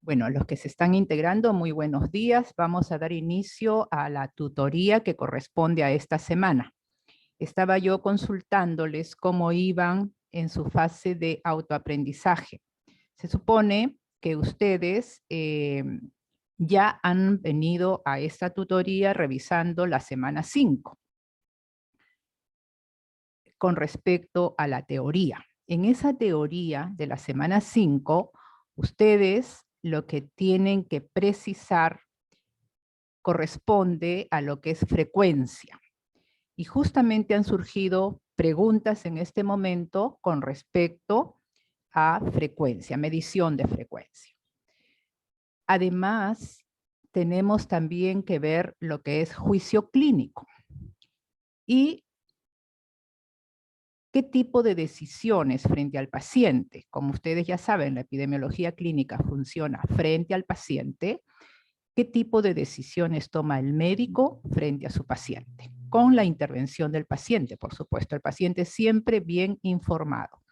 Bueno, los que se están integrando, muy buenos días. Vamos a dar inicio a la tutoría que corresponde a esta semana. Estaba yo consultándoles cómo iban en su fase de autoaprendizaje. Se supone que ustedes ya han venido a esta tutoría revisando la semana 5 con respecto a la teoría. En esa teoría de la semana 5, ustedes lo que tienen que precisar corresponde a lo que es frecuencia. Y justamente han surgido preguntas en este momento con respecto a frecuencia, medición de frecuencia. Además, tenemos también que ver lo que es juicio clínico y qué tipo de decisiones frente al paciente. Como ustedes ya saben, la epidemiología clínica funciona frente al paciente. ¿Qué tipo de decisiones toma el médico frente a su paciente? Con la intervención del paciente, por supuesto. El paciente siempre bien informado.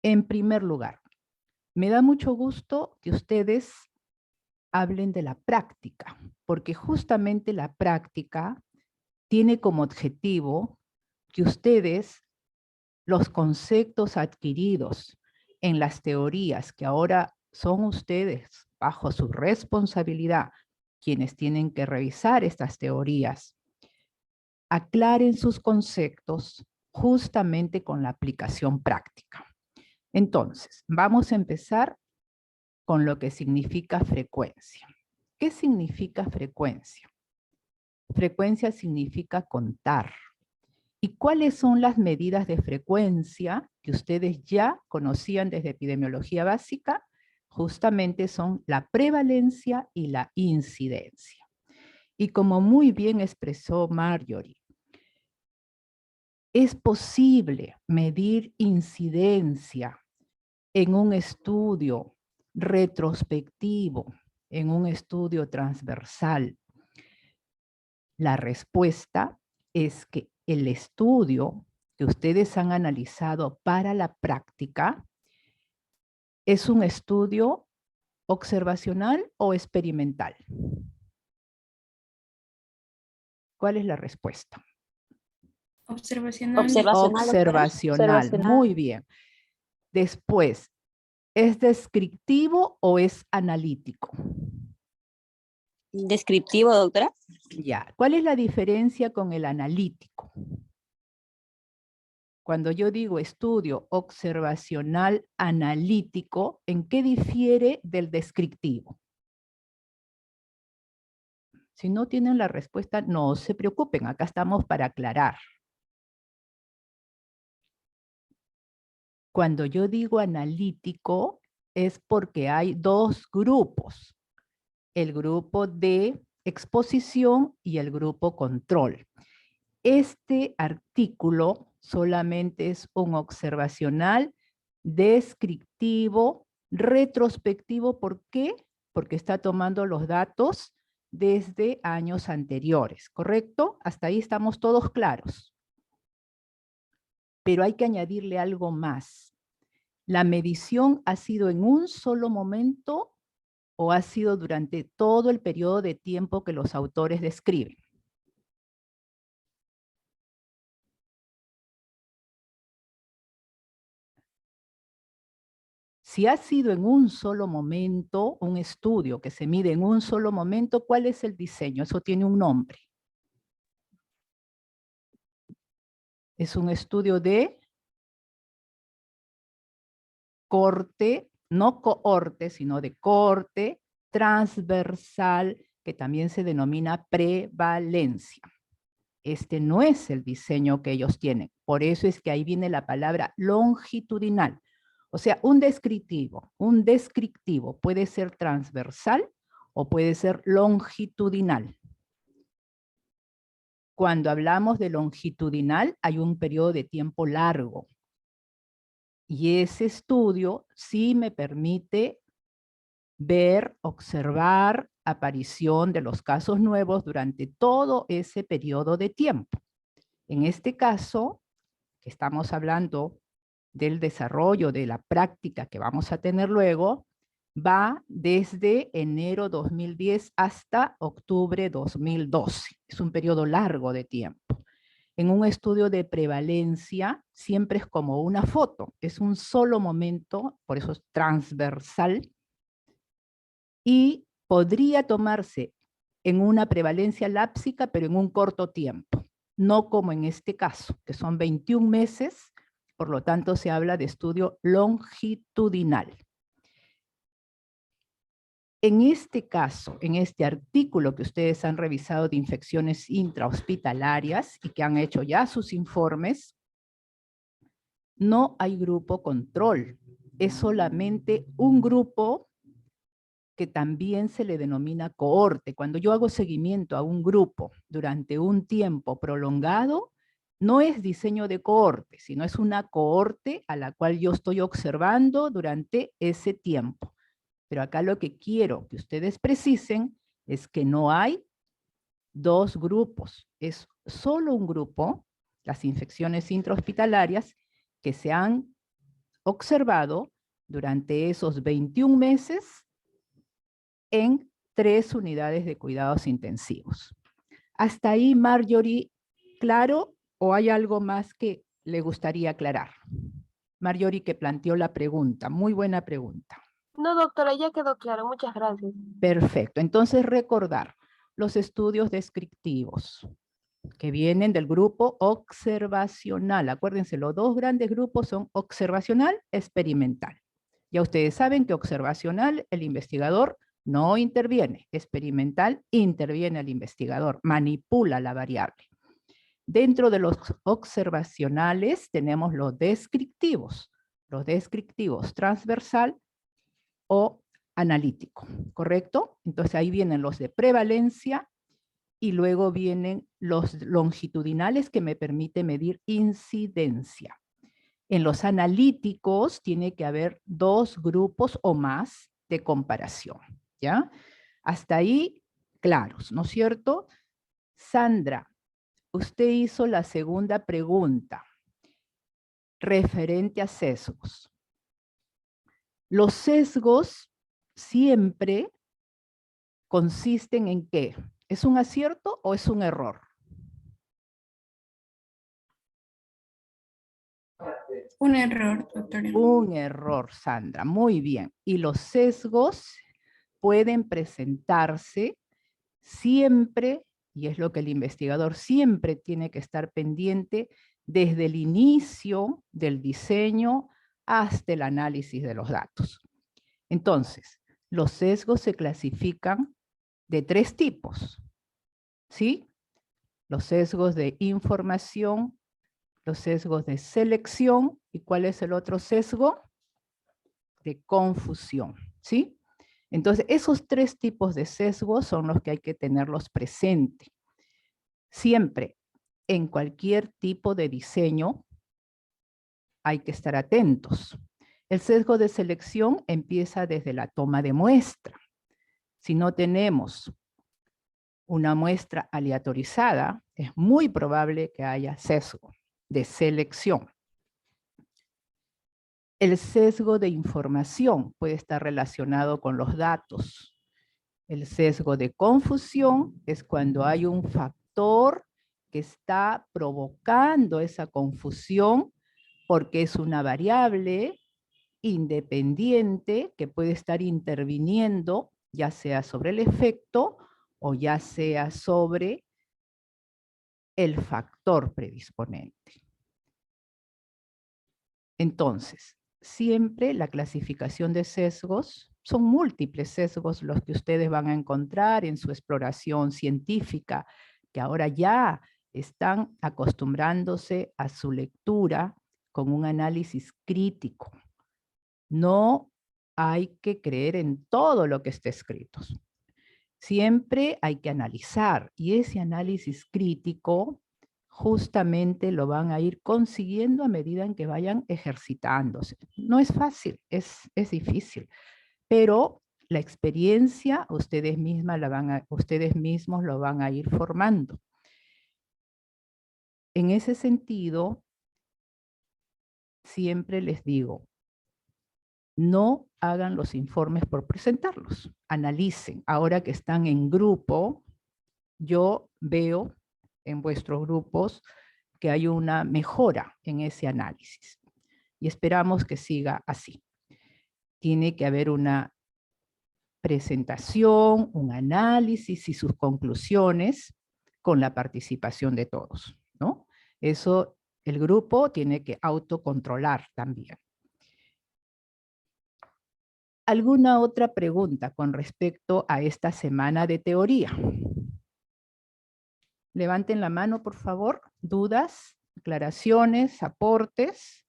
En primer lugar, me da mucho gusto que ustedes hablen de la práctica, porque justamente la práctica tiene como objetivo que ustedes, los conceptos adquiridos en las teorías que ahora son ustedes bajo su responsabilidad, quienes tienen que revisar estas teorías, aclaren sus conceptos justamente con la aplicación práctica. Entonces, vamos a empezar con lo que significa frecuencia. ¿Qué significa frecuencia? Frecuencia significa contar. ¿Y cuáles son las medidas de frecuencia que ustedes ya conocían desde epidemiología básica? Justamente son la prevalencia y la incidencia. Y como muy bien expresó Marjorie, es posible medir incidencia en un estudio retrospectivo, en un estudio transversal. La respuesta es que el estudio que ustedes han analizado para la práctica es un estudio observacional o experimental. ¿Cuál es la respuesta? Observacional. Observacional, muy bien. Después, ¿es descriptivo o es analítico? Descriptivo, doctora. Ya, ¿cuál es la diferencia con el analítico? Cuando yo digo estudio observacional analítico, ¿en qué difiere del descriptivo? Si no tienen la respuesta, no se preocupen, acá estamos para aclarar. Cuando yo digo analítico, es porque hay dos grupos. El grupo de exposición y el grupo control. Este artículo solamente es un observacional, descriptivo, retrospectivo. ¿Por qué? Porque está tomando los datos desde años anteriores, ¿correcto? Hasta ahí estamos todos claros. Pero hay que añadirle algo más. ¿La medición ha sido en un solo momento o ha sido durante todo el periodo de tiempo que los autores describen? Si ha sido en un solo momento, un estudio que se mide en un solo momento, ¿cuál es el diseño? Eso tiene un nombre. Es un estudio de corte, no cohorte, sino de corte transversal, que también se denomina prevalencia. Este no es el diseño que ellos tienen. Por eso es que ahí viene la palabra longitudinal. O sea, un descriptivo puede ser transversal o puede ser longitudinal. Cuando hablamos de longitudinal, hay un periodo de tiempo largo. Y ese estudio sí me permite ver, observar aparición de los casos nuevos durante todo ese periodo de tiempo. En este caso, que estamos hablando del desarrollo de la práctica que vamos a tener luego va desde enero 2010 hasta octubre 2012. Es un periodo largo de tiempo. En un estudio de prevalencia siempre es como una foto, es un solo momento, por eso es transversal, y podría tomarse en una prevalencia lápsica, pero en un corto tiempo, no como en este caso, que son 21 meses, por lo tanto se habla de estudio longitudinal. En este caso, en este artículo que ustedes han revisado de infecciones intrahospitalarias y que han hecho ya sus informes, no hay grupo control, es solamente un grupo que también se le denomina cohorte. Cuando yo hago seguimiento a un grupo durante un tiempo prolongado, no es diseño de cohorte, sino es una cohorte a la cual yo estoy observando durante ese tiempo. Pero acá lo que quiero que ustedes precisen es que no hay dos grupos, es solo un grupo, las infecciones intrahospitalarias, que se han observado durante esos 21 meses en 3 unidades de cuidados intensivos. Hasta ahí, Marjorie, ¿claro o hay algo más que le gustaría aclarar? Marjorie, que planteó la pregunta, muy buena pregunta. No, doctora, ya quedó claro. Muchas gracias. Perfecto. Entonces, recordar los estudios descriptivos que vienen del grupo observacional. Acuérdense, los dos grandes grupos son observacional, experimental. Ya ustedes saben que observacional, el investigador no interviene. Experimental, interviene el investigador, manipula la variable. Dentro de los observacionales tenemos los descriptivos transversal o analítico, ¿correcto? Entonces ahí vienen los de prevalencia y luego vienen los longitudinales que me permiten medir incidencia. En los analíticos tiene que haber 2 grupos o más de comparación, ¿ya? Hasta ahí, claros, ¿no es cierto? Sandra, usted hizo la segunda pregunta referente a sesgos. Los sesgos siempre consisten en ¿qué? ¿Es un acierto o es un error? Un error, doctora. Un error, Sandra. Muy bien. Y los sesgos pueden presentarse siempre, y es lo que el investigador siempre tiene que estar pendiente, desde el inicio del diseño hasta el análisis de los datos. Entonces, los sesgos se clasifican de 3 tipos, ¿sí? Los sesgos de información, los sesgos de selección, ¿y cuál es el otro sesgo? De confusión, ¿sí? Entonces, esos 3 tipos de sesgos son los que hay que tenerlos presentes. Siempre, en cualquier tipo de diseño, hay que estar atentos. El sesgo de selección empieza desde la toma de muestra. Si no tenemos una muestra aleatorizada, es muy probable que haya sesgo de selección. El sesgo de información puede estar relacionado con los datos. El sesgo de confusión es cuando hay un factor que está provocando esa confusión porque es una variable independiente que puede estar interviniendo ya sea sobre el efecto o ya sea sobre el factor predisponente. Entonces, siempre la clasificación de sesgos, son múltiples sesgos los que ustedes van a encontrar en su exploración científica, que ahora ya están acostumbrándose a su lectura con un análisis crítico. No hay que creer en todo lo que está escrito. Siempre hay que analizar, y ese análisis crítico justamente lo van a ir consiguiendo a medida en que vayan ejercitándose. No es fácil, es difícil, pero la experiencia ustedes mismos lo van a ir formando. En ese sentido, siempre les digo, no hagan los informes por presentarlos, analicen. Ahora que están en grupo, yo veo en vuestros grupos que hay una mejora en ese análisis y esperamos que siga así. Tiene que haber una presentación, un análisis y sus conclusiones con la participación de todos, ¿no? Eso el grupo tiene que autocontrolar también. ¿Alguna otra pregunta con respecto a esta semana de teoría? Levanten la mano, por favor. ¿Dudas, aclaraciones, aportes?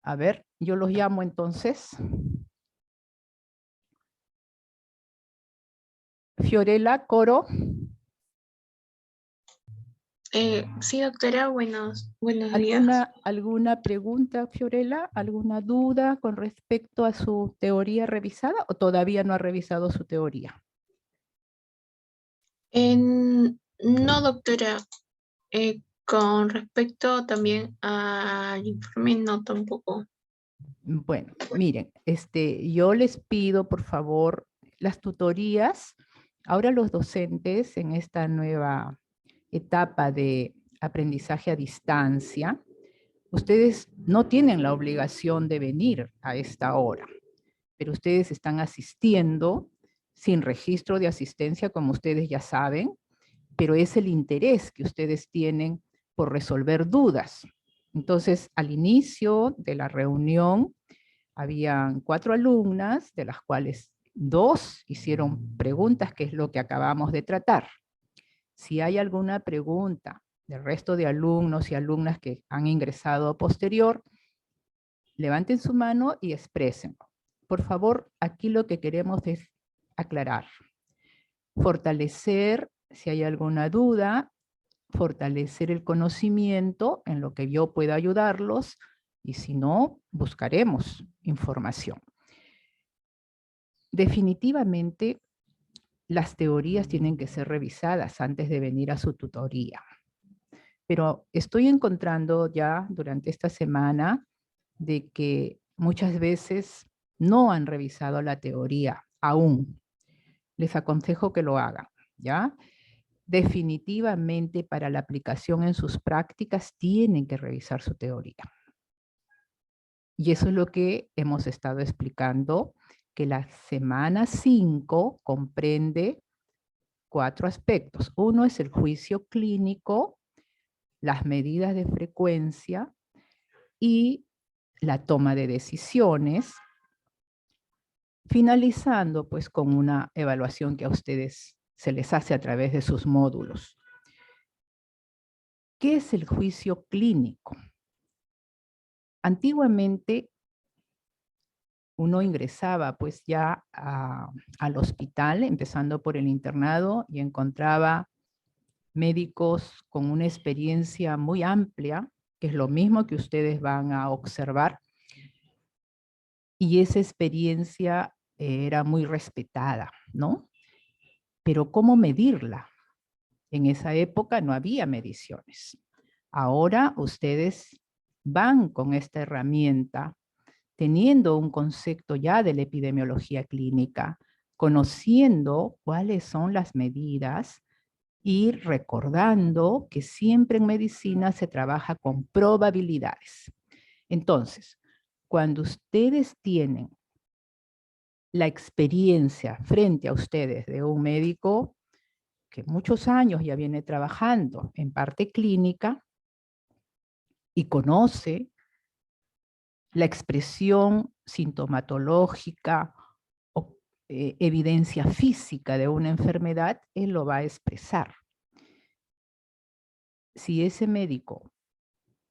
A ver, yo los llamo entonces. Fiorella, Coro. Sí, doctora, buenos días. ¿Alguna pregunta, Fiorella? ¿Alguna duda con respecto a su teoría revisada o todavía no ha revisado su teoría? No, doctora, con respecto también al informe, no tampoco. Bueno, miren, yo les pido, por favor, las tutorías. Ahora los docentes en esta nueva etapa de aprendizaje a distancia, ustedes no tienen la obligación de venir a esta hora, pero ustedes están asistiendo sin registro de asistencia, como ustedes ya saben, pero es el interés que ustedes tienen por resolver dudas. Entonces, al inicio de la reunión, habían 4 alumnas, de las cuales 2 hicieron preguntas, que es lo que acabamos de tratar. Si hay alguna pregunta del resto de alumnos y alumnas que han ingresado posterior, levanten su mano y expresen. Por favor, aquí lo que queremos es aclarar, fortalecer, si hay alguna duda, fortalecer el conocimiento en lo que yo pueda ayudarlos, y si no, buscaremos información. Definitivamente, las teorías tienen que ser revisadas antes de venir a su tutoría. Pero estoy encontrando ya durante esta semana de que muchas veces no han revisado la teoría aún. Les aconsejo que lo hagan, ¿ya? Definitivamente para la aplicación en sus prácticas tienen que revisar su teoría. Y eso es lo que hemos estado explicando, que la semana 5 comprende 4 aspectos. Uno es el juicio clínico, las medidas de frecuencia y la toma de decisiones, finalizando pues con una evaluación que a ustedes se les hace a través de sus módulos. ¿Qué es el juicio clínico? Antiguamente uno ingresaba pues ya al hospital, empezando por el internado, y encontraba médicos con una experiencia muy amplia, que es lo mismo que ustedes van a observar, y esa experiencia era muy respetada, ¿no? Pero ¿cómo medirla? En esa época no había mediciones. Ahora ustedes van con esta herramienta, teniendo un concepto ya de la epidemiología clínica, conociendo cuáles son las medidas y recordando que siempre en medicina se trabaja con probabilidades. Entonces, cuando ustedes tienen la experiencia frente a ustedes de un médico que muchos años ya viene trabajando en parte clínica y conoce la expresión sintomatológica o evidencia física de una enfermedad, él lo va a expresar. Si ese médico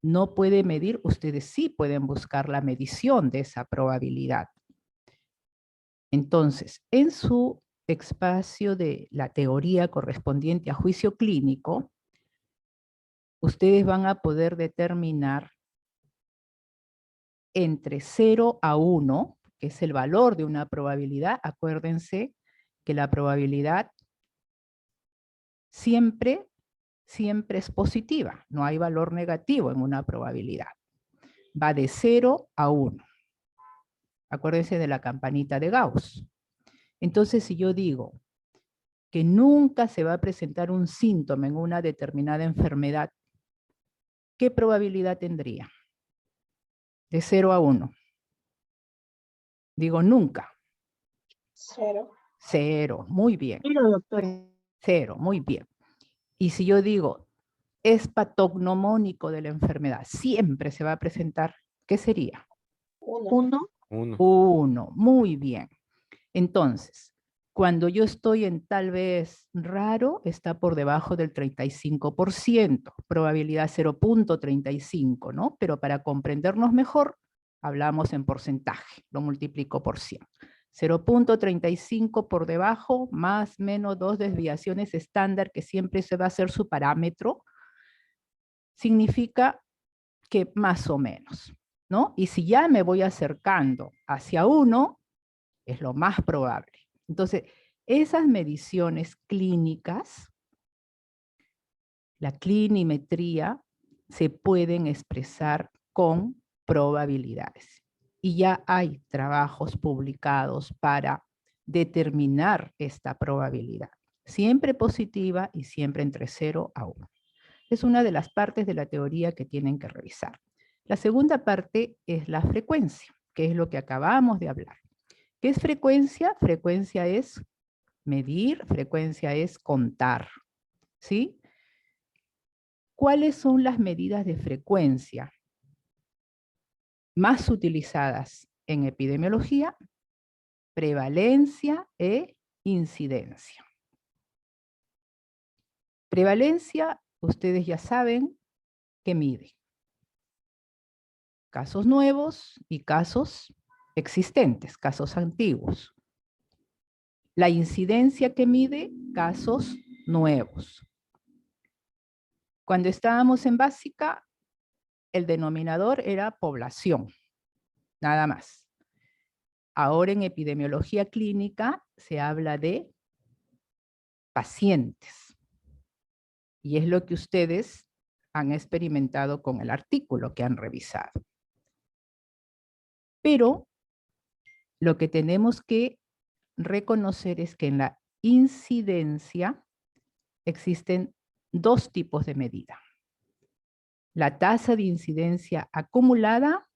no puede medir, ustedes sí pueden buscar la medición de esa probabilidad. Entonces, en su espacio de la teoría correspondiente a juicio clínico, ustedes van a poder determinar entre 0 a 1, que es el valor de una probabilidad, acuérdense que la probabilidad siempre es positiva. No hay valor negativo en una probabilidad. Va de 0 a 1. Acuérdense de la campanita de Gauss. Entonces, si yo digo que nunca se va a presentar un síntoma en una determinada enfermedad, ¿qué probabilidad tendría? De 0 a 1. Digo nunca. 0. 0, muy bien. 0, doctora. 0, muy bien. Y si yo digo, es patognomónico de la enfermedad, siempre se va a presentar, ¿qué sería? 1. 1. 1, muy bien. Entonces, cuando yo estoy en tal vez raro, está por debajo del 35%, probabilidad 0.35, ¿no? Pero para comprendernos mejor, hablamos en porcentaje, lo multiplico por 100. 0.35 por debajo, más menos 2 desviaciones estándar, que siempre se va a ser su parámetro, significa que más o menos, ¿no? Y si ya me voy acercando hacia 1, es lo más probable. Entonces, esas mediciones clínicas, la clinimetría, se pueden expresar con probabilidades. Y ya hay trabajos publicados para determinar esta probabilidad. Siempre positiva y siempre entre 0 a 1. Es una de las partes de la teoría que tienen que revisar. La segunda parte es la frecuencia, que es lo que acabamos de hablar. ¿Qué es frecuencia? Frecuencia es medir, frecuencia es contar, ¿sí? ¿Cuáles son las medidas de frecuencia más utilizadas en epidemiología? Prevalencia e incidencia. Prevalencia, ustedes ya saben que mide casos nuevos y casos existentes, casos antiguos. La incidencia que mide casos nuevos. Cuando estábamos en básica, el denominador era población, nada más. Ahora en epidemiología clínica se habla de pacientes. Y es lo que ustedes han experimentado con el artículo que han revisado. Pero lo que tenemos que reconocer es que en la incidencia existen dos tipos de medida. La tasa de incidencia acumulada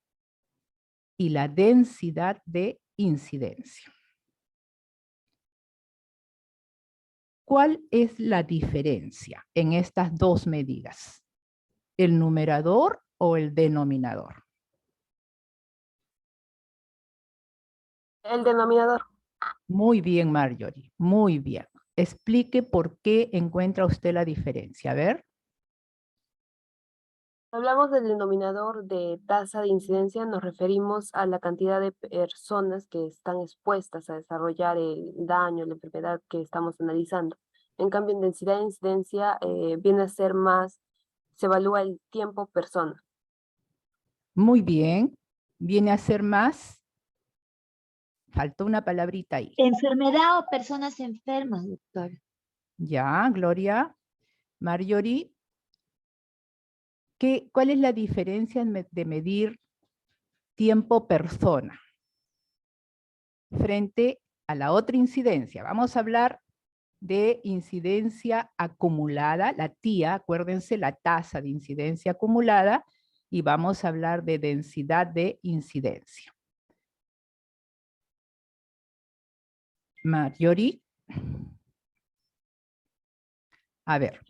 y la densidad de incidencia. ¿Cuál es la diferencia en estas dos medidas? ¿El numerador o el denominador? El denominador. Muy bien, Marjorie, muy bien. Explique por qué encuentra usted la diferencia. A ver. Hablamos del denominador de tasa de incidencia, nos referimos a la cantidad de personas que están expuestas a desarrollar el daño, la enfermedad que estamos analizando. En cambio, en densidad de incidencia viene a ser más, se evalúa el tiempo persona. Muy bien. Viene a ser más. Faltó una palabrita ahí. Enfermedad o personas enfermas, doctor. Ya, Gloria. Marjorie. ¿Cuál es la diferencia de medir tiempo persona frente a la otra incidencia? Vamos a hablar de incidencia acumulada, la TIA, acuérdense, la tasa de incidencia acumulada, y vamos a hablar de densidad de incidencia. Marjorie. A ver.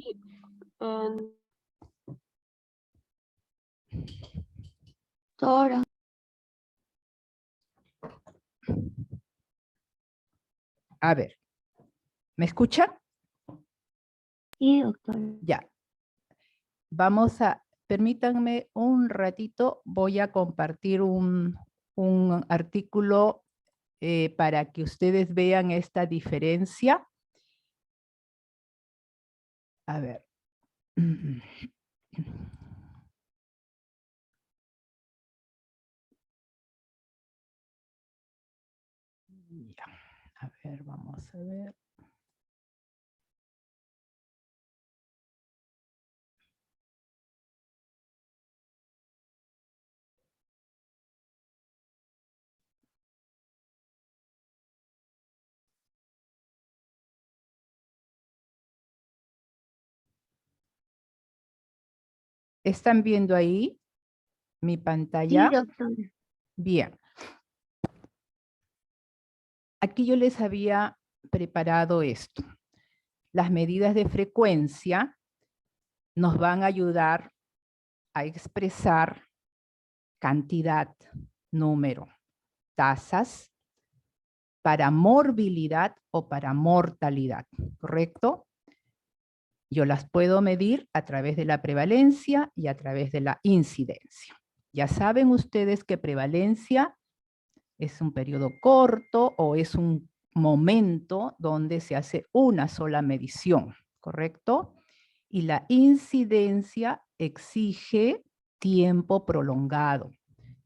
Doctora. A ver. ¿Me escuchan? Sí, doctor. Ya. Vamos a, permítanme un ratito, voy a compartir un artículo para que ustedes vean esta diferencia. A ver. Ya. A ver, vamos a ver. ¿Están viendo ahí mi Sí, pantalla? doctora. Bien. Aquí yo les había preparado esto. Las medidas de frecuencia nos van a ayudar a expresar cantidad, número, tasas para morbilidad o para mortalidad, ¿correcto? Yo las puedo medir a través de la prevalencia y a través de la incidencia. Ya saben ustedes que prevalencia es un periodo corto o es un momento donde se hace una sola medición, ¿correcto? Y la incidencia exige tiempo prolongado.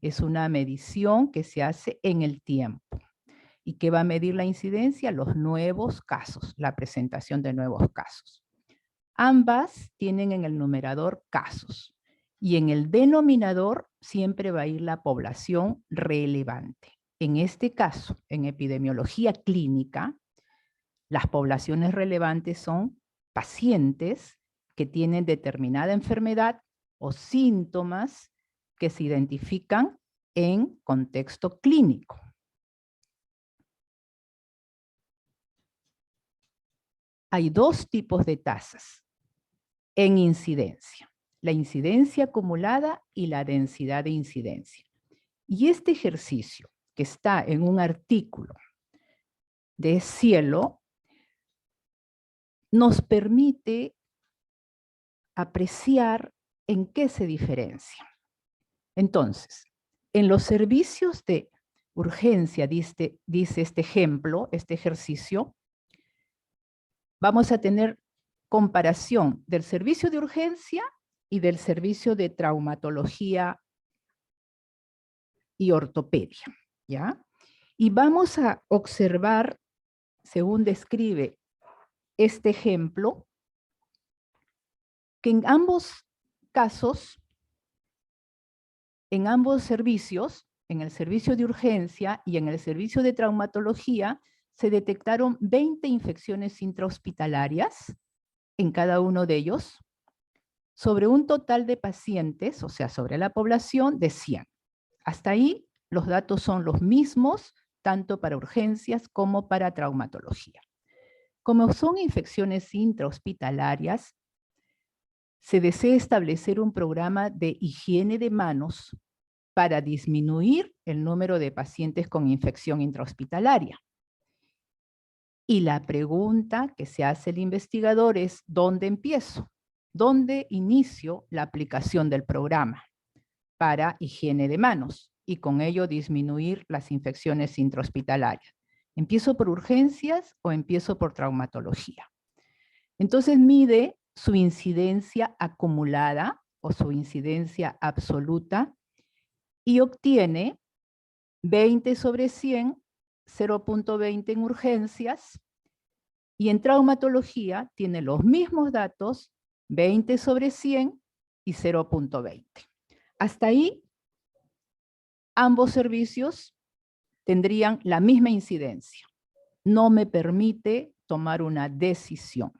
Es una medición que se hace en el tiempo. ¿Y qué va a medir la incidencia? Los nuevos casos, la presentación de nuevos casos. Ambas tienen en el numerador casos y en el denominador siempre va a ir la población relevante. En este caso, en epidemiología clínica, las poblaciones relevantes son pacientes que tienen determinada enfermedad o síntomas que se identifican en contexto clínico. Hay dos tipos de tasas en incidencia: la incidencia acumulada y la densidad de incidencia. Y este ejercicio, que está en un artículo de Cielo, nos permite apreciar en qué se diferencia. Entonces, en los servicios de urgencia, dice este ejemplo, este ejercicio, vamos a tener comparación del servicio de urgencia y del servicio de traumatología y ortopedia, ¿ya? Y vamos a observar, según describe este ejemplo, que en ambos casos, en ambos servicios, en el servicio de urgencia y en el servicio de traumatología, se detectaron 20 infecciones intrahospitalarias en cada uno de ellos, sobre un total de pacientes, o sea, sobre la población de 100. Hasta ahí los datos son los mismos, tanto para urgencias como para traumatología. Como son infecciones intrahospitalarias, se desea establecer un programa de higiene de manos para disminuir el número de pacientes con infección intrahospitalaria. Y la pregunta que se hace el investigador es, ¿dónde empiezo? ¿Dónde inicio la aplicación del programa para higiene de manos y con ello disminuir las infecciones intrahospitalarias? ¿Empiezo por urgencias o empiezo por traumatología? Entonces mide su incidencia acumulada o su incidencia absoluta y obtiene 20 sobre 100, 0.20 en urgencias, y en traumatología tiene los mismos datos, 20 sobre 100 y 0.20. Hasta ahí, ambos servicios tendrían la misma incidencia. No me permite tomar una decisión.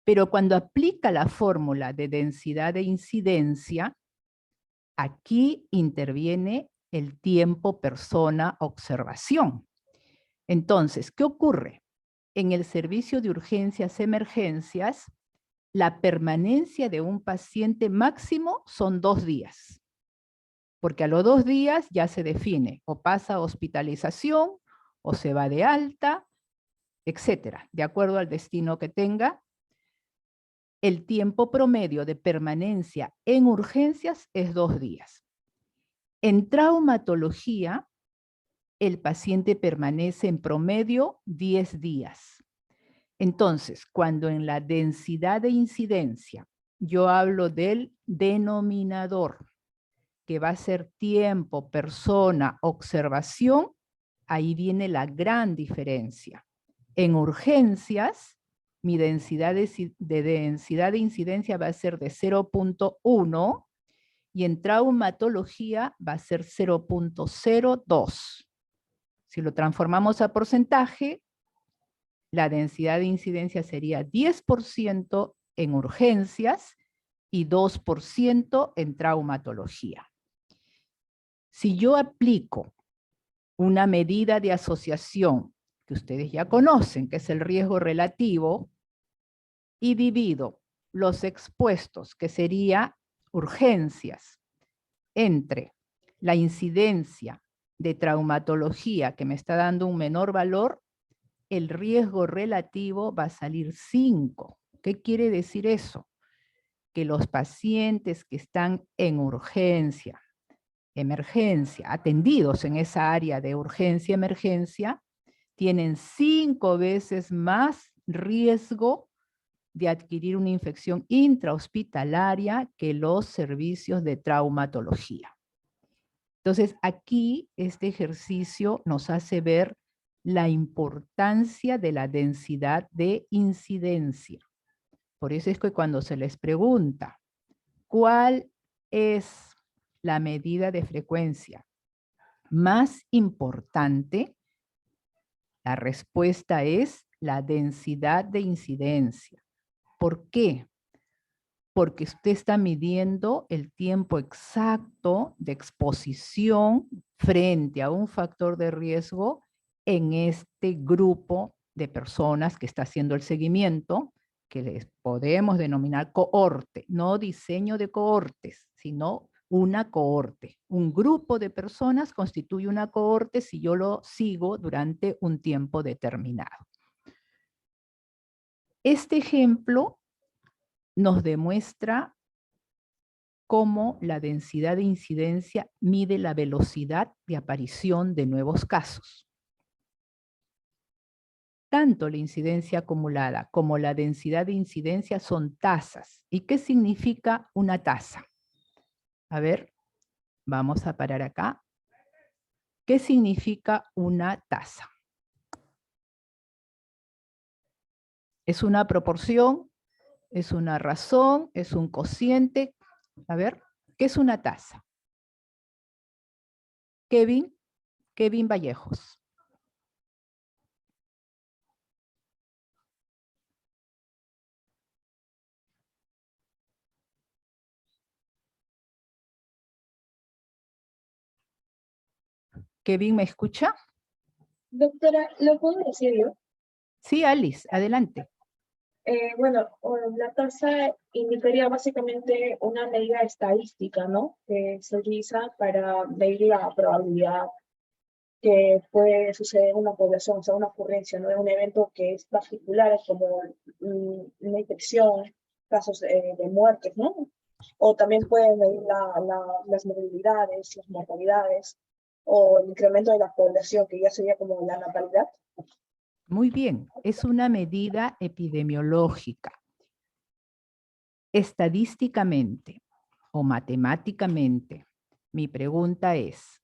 Pero cuando aplica la fórmula de densidad de incidencia, aquí interviene el tiempo persona-observación. Entonces, ¿qué ocurre? En el servicio de urgencias-emergencias, la permanencia de un paciente máximo son 2 días. Porque a los 2 días ya se define, o pasa a hospitalización, o se va de alta, etcétera, de acuerdo al destino que tenga. El tiempo promedio de permanencia en urgencias es 2 días. En traumatología, el paciente permanece en promedio 10 días. Entonces, cuando en la densidad de incidencia yo hablo del denominador, que va a ser tiempo, persona, observación, Ahí viene la gran diferencia. En urgencias, mi densidad de incidencia va a ser de 0.1 y en traumatología va a ser 0.02. Si lo transformamos a porcentaje, la densidad de incidencia sería 10% en urgencias y 2% en traumatología. Si yo aplico una medida de asociación que ustedes ya conocen, que es el riesgo relativo, y divido los expuestos, que sería urgencias, entre la incidencia de traumatología, que me está dando un menor valor, el riesgo relativo va a salir 5. ¿Qué quiere decir eso? Que los pacientes que están en urgencia, emergencia, atendidos en esa área de urgencia-emergencia, tienen 5 veces más riesgo de adquirir una infección intrahospitalaria que los servicios de traumatología. Entonces, aquí este ejercicio nos hace ver la importancia de la densidad de incidencia. Por eso es que cuando se les pregunta, ¿cuál es la medida de frecuencia más importante? La respuesta es la densidad de incidencia. ¿Por qué? Porque usted está midiendo el tiempo exacto de exposición frente a un factor de riesgo en este grupo de personas que está haciendo el seguimiento, que les podemos denominar cohorte, no diseño de cohortes, sino una cohorte. Un grupo de personas constituye una cohorte si yo lo sigo durante un tiempo determinado. Este ejemplo nos demuestra cómo la densidad de incidencia mide la velocidad de aparición de nuevos casos. Tanto la incidencia acumulada como la densidad de incidencia son tasas. ¿Y qué significa una tasa? A ver, vamos a parar acá. ¿Qué significa una tasa? ¿Es una proporción? ¿Es una razón? ¿Es un cociente? A ver, ¿qué es una tasa? Kevin Vallejos. Kevin, ¿me escucha? Doctora, ¿lo puedo decir yo? Sí, Alice, adelante. Bueno, la tasa indicaría básicamente una medida estadística, ¿no? Que se utiliza para medir la probabilidad que puede suceder en una población, o sea, una ocurrencia, ¿no? De un evento que es particular, como una infección, casos de muertes, ¿no? O también pueden medir las morbilidades, las mortalidades, o el incremento de la población, que ya sería como la natalidad. Muy bien, es una medida epidemiológica. Estadísticamente o matemáticamente, mi pregunta es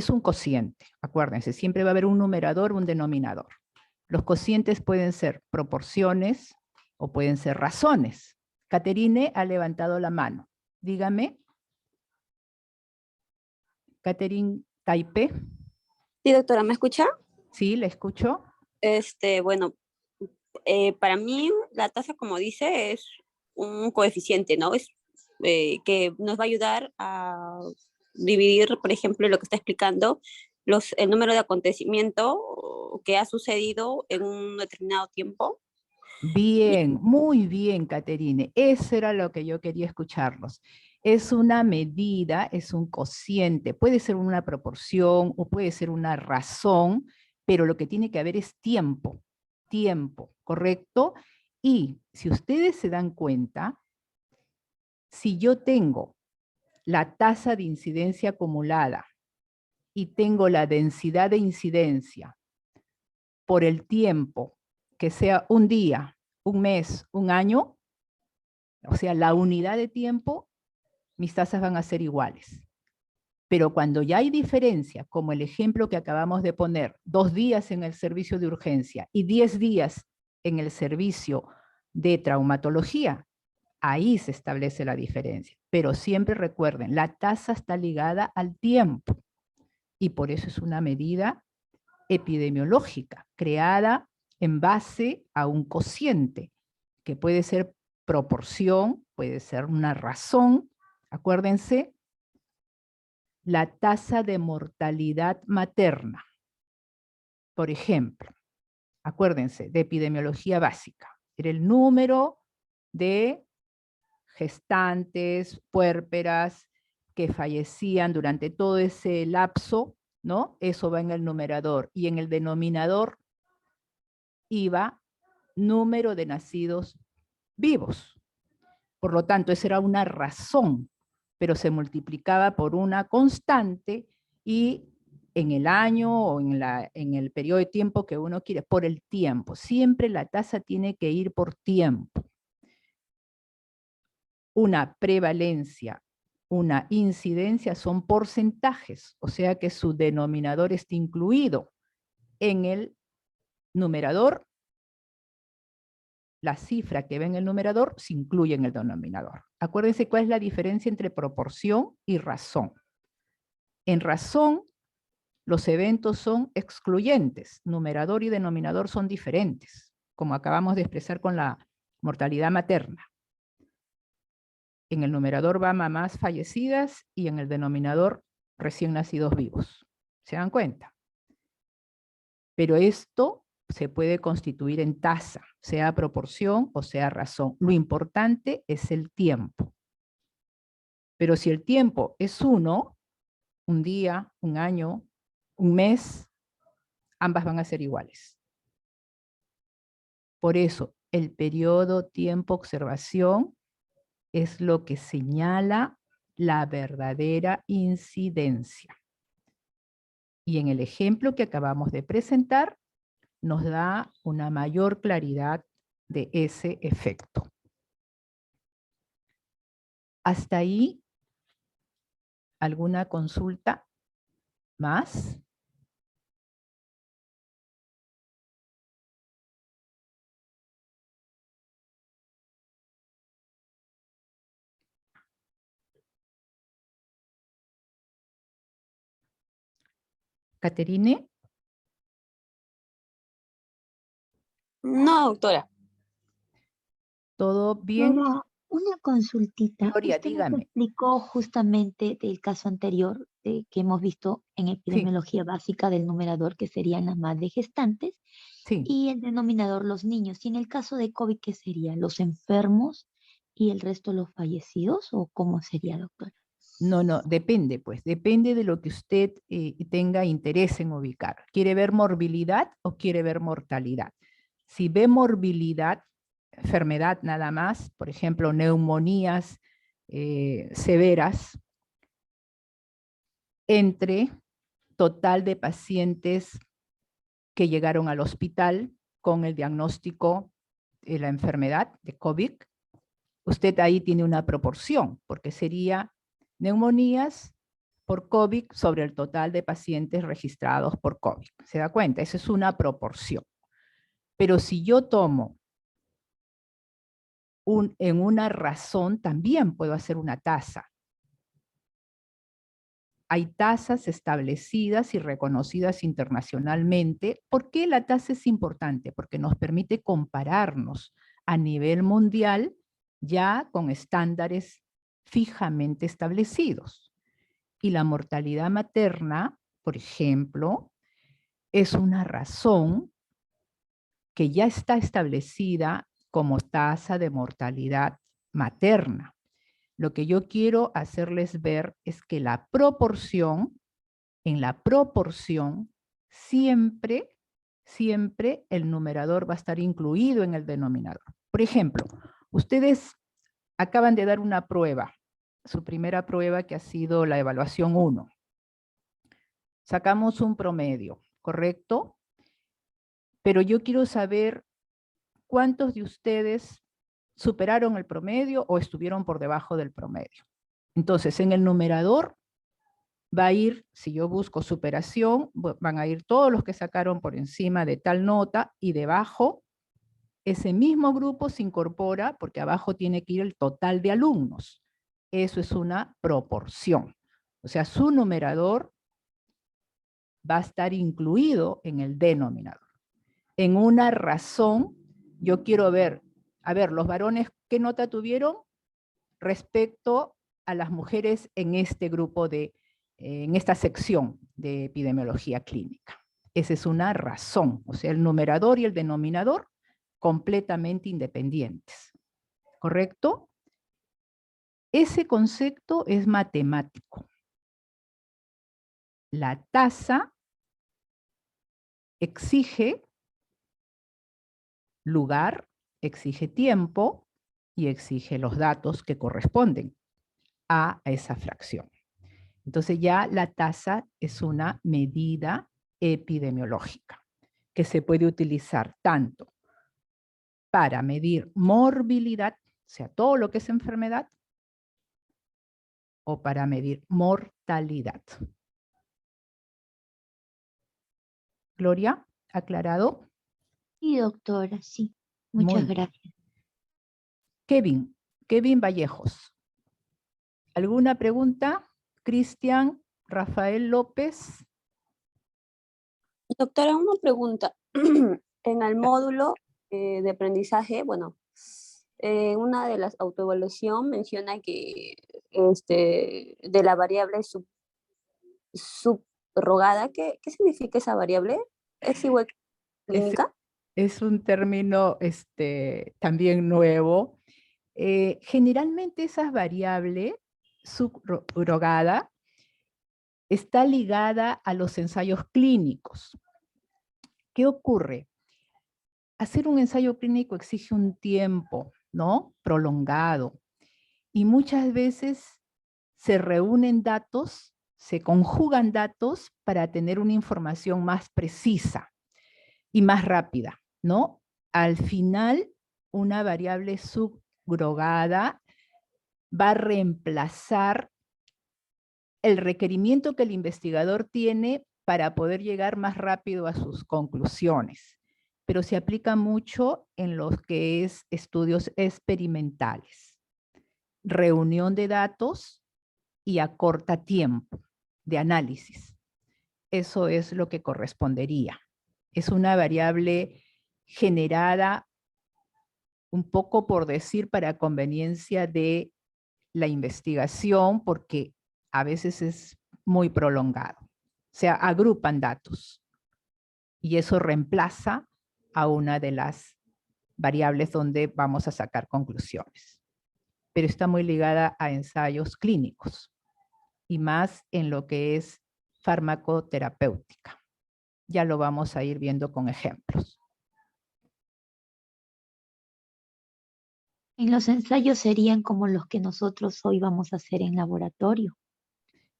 un cociente. Acuérdense, siempre va a haber un numerador, un denominador. Los cocientes pueden ser proporciones o pueden ser razones. Caterine ha levantado la mano. Dígame. Caterine Taipe. Sí, doctora, ¿me escucha? Sí, la escucho. Bueno, para mí la tasa, como dice, es un coeficiente, ¿no? Es que nos va a ayudar a dividir, por ejemplo, lo que está explicando, el número de acontecimiento que ha sucedido en un determinado tiempo. Bien, muy bien, Caterine. Eso era lo que yo quería escucharlos. Es una medida, es un cociente, puede ser una proporción o puede ser una razón, pero lo que tiene que haber es tiempo, ¿correcto? Y si ustedes se dan cuenta, si yo tengo la tasa de incidencia acumulada y tengo la densidad de incidencia por el tiempo, que sea un día, un mes, un año, o sea, la unidad de tiempo, mis tasas van a ser iguales. Pero cuando ya hay diferencia, como el ejemplo que acabamos de poner, 2 días en el servicio de urgencia y 10 días en el servicio de traumatología, ahí se establece la diferencia. Pero siempre recuerden, la tasa está ligada al tiempo y por eso es una medida epidemiológica creada en base a un cociente que puede ser proporción, puede ser una razón. Acuérdense, la tasa de mortalidad materna, por ejemplo, acuérdense, de epidemiología básica, era el número de gestantes, puérperas, que fallecían durante todo ese lapso, ¿no? Eso va en el numerador. Y en el denominador iba número de nacidos vivos. Por lo tanto, esa era una razón, pero se multiplicaba por una constante y en el año o en el periodo de tiempo que uno quiere, por el tiempo. Siempre la tasa tiene que ir por tiempo. Una prevalencia, una incidencia son porcentajes, o sea que su denominador está incluido en el numerador. La cifra que ve en el numerador se incluye en el denominador. Acuérdense cuál es la diferencia entre proporción y razón. En razón, los eventos son excluyentes. Numerador y denominador son diferentes, como acabamos de expresar con la mortalidad materna. En el numerador va mamás fallecidas y en el denominador recién nacidos vivos. ¿Se dan cuenta? Pero esto se puede constituir en tasa, sea proporción o sea razón. Lo importante es el tiempo. Pero si el tiempo es 1, un día, un año, un mes, ambas van a ser iguales. Por eso, el periodo tiempo-observación es lo que señala la verdadera incidencia. Y en el ejemplo que acabamos de presentar, nos da una mayor claridad de ese efecto. Hasta ahí, ¿alguna consulta más? Caterine. No, doctora. ¿Todo bien? Una consultita. Gloria, Usted nos dígame. explicó justamente del caso anterior que hemos visto en epidemiología básica del numerador, que serían las madres gestantes, Sí. y el denominador los niños. Y en el caso de COVID, ¿qué sería? ¿Los enfermos y el resto los fallecidos? ¿O cómo sería, doctora? No, depende, pues. Depende de lo que usted tenga interés en ubicar. ¿Quiere ver morbilidad o quiere ver mortalidad? Si ve morbilidad, enfermedad nada más, por ejemplo, neumonías severas, entre total de pacientes que llegaron al hospital con el diagnóstico de la enfermedad de COVID, usted ahí tiene una proporción, porque sería neumonías por COVID sobre el total de pacientes registrados por COVID. ¿Se da cuenta? Esa es una proporción. Pero si yo tomo en una razón, también puedo hacer una tasa. Hay tasas establecidas y reconocidas internacionalmente. ¿Por qué la tasa es importante? Porque nos permite compararnos a nivel mundial ya con estándares fijamente establecidos. Y la mortalidad materna, por ejemplo, es una razón que ya está establecida como tasa de mortalidad materna. Lo que yo quiero hacerles ver es que la proporción, en la proporción, siempre el numerador va a estar incluido en el denominador. Por ejemplo, ustedes acaban de dar una prueba, su primera prueba que ha sido la evaluación 1. Sacamos un promedio, ¿correcto? Pero yo quiero saber cuántos de ustedes superaron el promedio o estuvieron por debajo del promedio. Entonces, en el numerador va a ir, si yo busco superación, van a ir todos los que sacaron por encima de tal nota y debajo ese mismo grupo se incorpora porque abajo tiene que ir el total de alumnos. Eso es una proporción. O sea, su numerador va a estar incluido en el denominador. En una razón, yo quiero ver, a ver, los varones, ¿qué nota tuvieron respecto a las mujeres en este grupo en esta sección de epidemiología clínica? Esa es una razón, o sea, el numerador y el denominador completamente independientes, ¿correcto? Ese concepto es matemático. La tasa exige lugar, exige tiempo y exige los datos que corresponden a esa fracción. Entonces ya la tasa es una medida epidemiológica que se puede utilizar tanto para medir morbilidad, o sea, todo lo que es enfermedad, o para medir mortalidad. Gloria, ¿aclarado? Sí, doctora, sí. Muy Muchas bien. gracias. Kevin Vallejos. ¿Alguna pregunta? Cristian, Rafael López. Doctora, una pregunta. En el módulo de aprendizaje, bueno, una de las autoevaluación menciona que de la variable subrogada, ¿qué significa esa variable? ¿Es igual que Es, clínica? es un término también nuevo. Generalmente esas variables subrogada está ligada a los ensayos clínicos. ¿Qué ocurre? Hacer un ensayo clínico exige un tiempo, ¿no? Prolongado. Y muchas veces se reúnen datos, se conjugan datos para tener una información más precisa y más rápida, ¿no? Al final, una variable subrogada va a reemplazar el requerimiento que el investigador tiene para poder llegar más rápido a sus conclusiones, pero se aplica mucho en los que es estudios experimentales, reunión de datos y a corta tiempo de análisis. Eso es lo que correspondería. Es una variable generada un poco por decir para conveniencia de la investigación, porque a veces es muy prolongado. O sea, agrupan datos y eso reemplaza a una de las variables donde vamos a sacar conclusiones. Pero está muy ligada a ensayos clínicos y más en lo que es farmacoterapéutica. Ya lo vamos a ir viendo con ejemplos. En los ensayos serían como los que nosotros hoy vamos a hacer en laboratorio.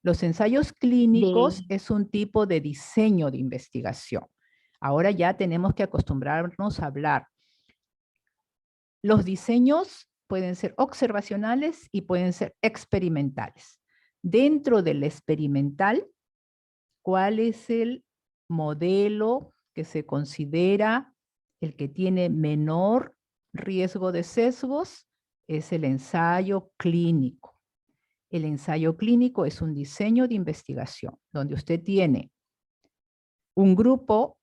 Los ensayos clínicos es un tipo de diseño de investigación. Ahora ya tenemos que acostumbrarnos a hablar. Los diseños pueden ser observacionales y pueden ser experimentales. Dentro del experimental, ¿cuál es el modelo que se considera el que tiene menor riesgo de sesgos? Es el ensayo clínico. El ensayo clínico es un diseño de investigación donde usted tiene un grupo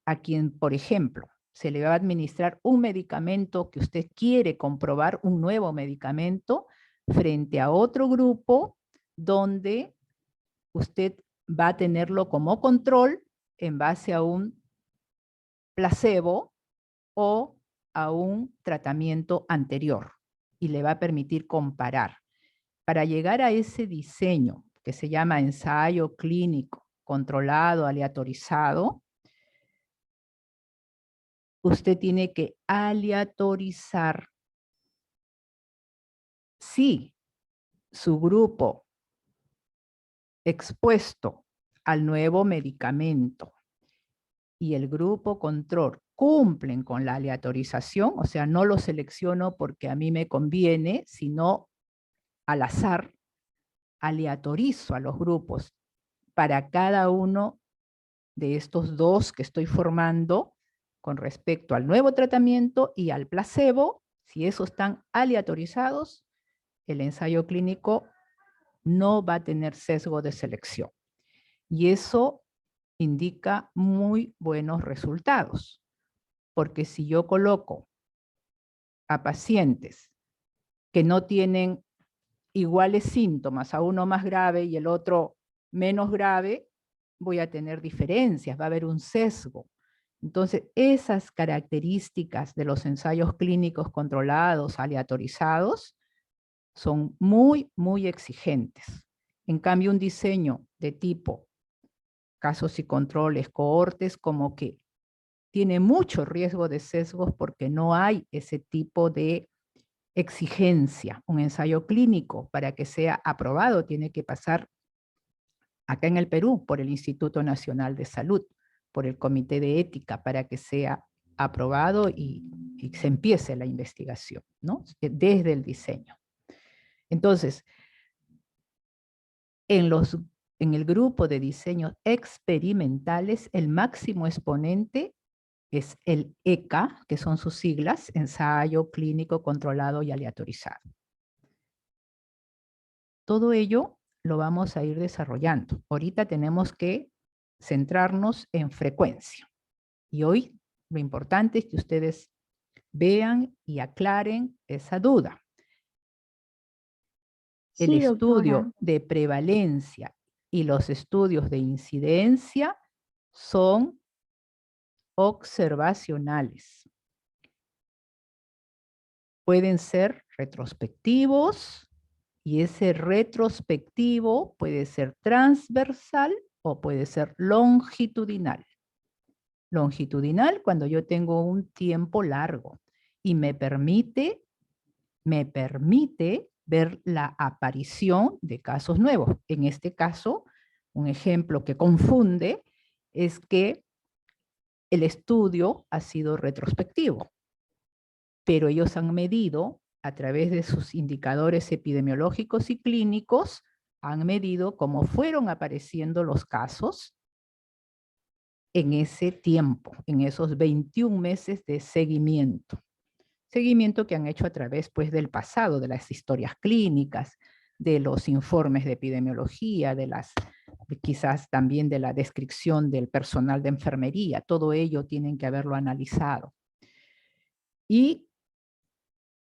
a quien, por ejemplo, se le va a administrar un medicamento que usted quiere comprobar, un nuevo medicamento, frente a otro grupo donde usted va a tenerlo como control en base a un placebo o a un tratamiento anterior y le va a permitir comparar. Para llegar a ese diseño que se llama ensayo clínico controlado, aleatorizado, usted tiene que aleatorizar si su grupo expuesto al nuevo medicamento y el grupo control cumplen con la aleatorización, o sea, no lo selecciono porque a mí me conviene, sino al azar, aleatorizo a los grupos para cada uno de estos dos que estoy formando con respecto al nuevo tratamiento y al placebo, si esos están aleatorizados, el ensayo clínico no va a tener sesgo de selección. Y eso indica muy buenos resultados, porque si yo coloco a pacientes que no tienen iguales síntomas, a uno más grave y el otro menos grave, voy a tener diferencias, va a haber un sesgo. Entonces, esas características de los ensayos clínicos controlados, aleatorizados, son muy, muy exigentes. En cambio, un diseño de tipo casos y controles, cohortes, como que tiene mucho riesgo de sesgos porque no hay ese tipo de exigencia. Un ensayo clínico, para que sea aprobado, tiene que pasar acá en el Perú por el Instituto Nacional de Salud, por el Comité de Ética, para que sea aprobado y se empiece la investigación, ¿no? Desde el diseño. Entonces, en el grupo de diseños experimentales, el máximo exponente es el ECA, que son sus siglas, ensayo clínico controlado y aleatorizado. Todo ello lo vamos a ir desarrollando. Ahorita tenemos que centrarnos en frecuencia. Y hoy lo importante es que ustedes vean y aclaren esa duda. El Sí, estudio doctora. de prevalencia y los estudios de incidencia son observacionales. Pueden ser retrospectivos y ese retrospectivo puede ser transversal o puede ser longitudinal. Longitudinal cuando yo tengo un tiempo largo y me permite ver la aparición de casos nuevos. En este caso, un ejemplo que confunde es que el estudio ha sido retrospectivo, pero ellos han medido a través de sus indicadores epidemiológicos y clínicos, han medido cómo fueron apareciendo los casos en ese tiempo, en esos 21 meses de seguimiento. Seguimiento que han hecho a través pues, del pasado, de las historias clínicas, de los informes de epidemiología, quizás también de la descripción del personal de enfermería. Todo ello tienen que haberlo analizado. Y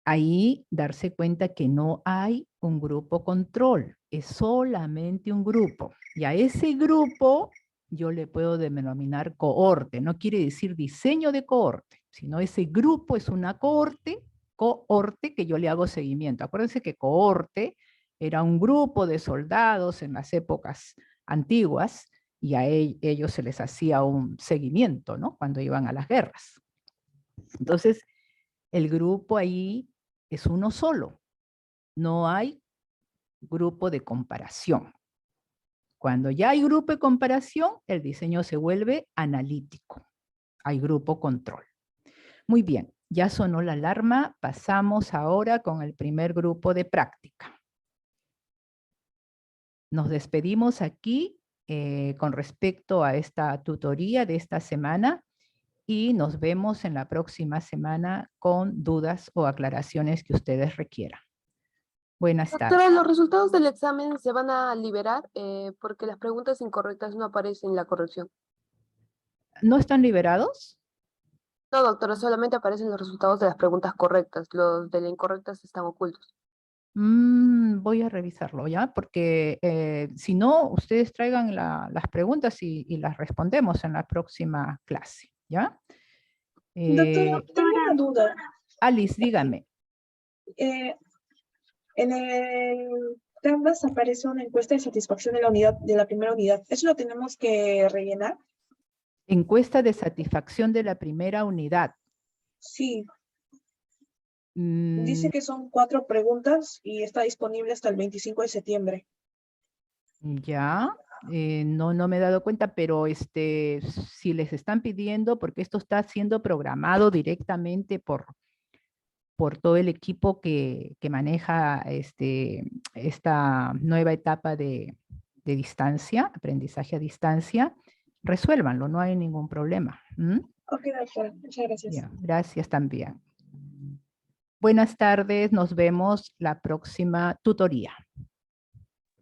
ahí darse cuenta que no hay un grupo control, es solamente un grupo. Y a ese grupo yo le puedo denominar cohorte, no quiere decir diseño de cohorte, sino ese grupo es una cohorte que yo le hago seguimiento. Acuérdense que cohorte era un grupo de soldados en las épocas antiguas y a ellos se les hacía un seguimiento, ¿no? Cuando iban a las guerras. Entonces, el grupo ahí es uno solo, no hay grupo de comparación. Cuando ya hay grupo de comparación, el diseño se vuelve analítico. Hay grupo control. Muy bien, ya sonó la alarma. Pasamos ahora con el primer grupo de práctica. Nos despedimos aquí con respecto a esta tutoría de esta semana y nos vemos en la próxima semana con dudas o aclaraciones que ustedes requieran. Buenas tardes. Doctora, los resultados del examen se van a liberar porque las preguntas incorrectas no aparecen en la corrección. ¿No están liberados? No, doctora, solamente aparecen los resultados de las preguntas correctas. Los de las incorrectas están ocultos. Voy a revisarlo, ¿ya? Porque si no, ustedes traigan las preguntas y las respondemos en la próxima clase, ¿ya? Doctora, tengo una duda. Alice, dígame. En el Canvas aparece una encuesta de satisfacción de la primera unidad. ¿Eso lo tenemos que rellenar? Encuesta de satisfacción de la primera unidad. Sí. Dice que son 4 preguntas y está disponible hasta el 25 de septiembre. Ya, no me he dado cuenta, pero si les están pidiendo, porque esto está siendo programado directamente por por todo el equipo que maneja esta nueva etapa de distancia, aprendizaje a distancia, resuélvanlo, no hay ningún problema. ¿Mm? Ok, doctora, muchas gracias. Ya, gracias también. Buenas tardes, nos vemos la próxima tutoría.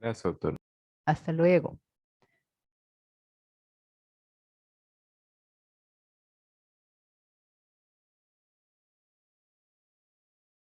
Gracias, doctor. Hasta luego.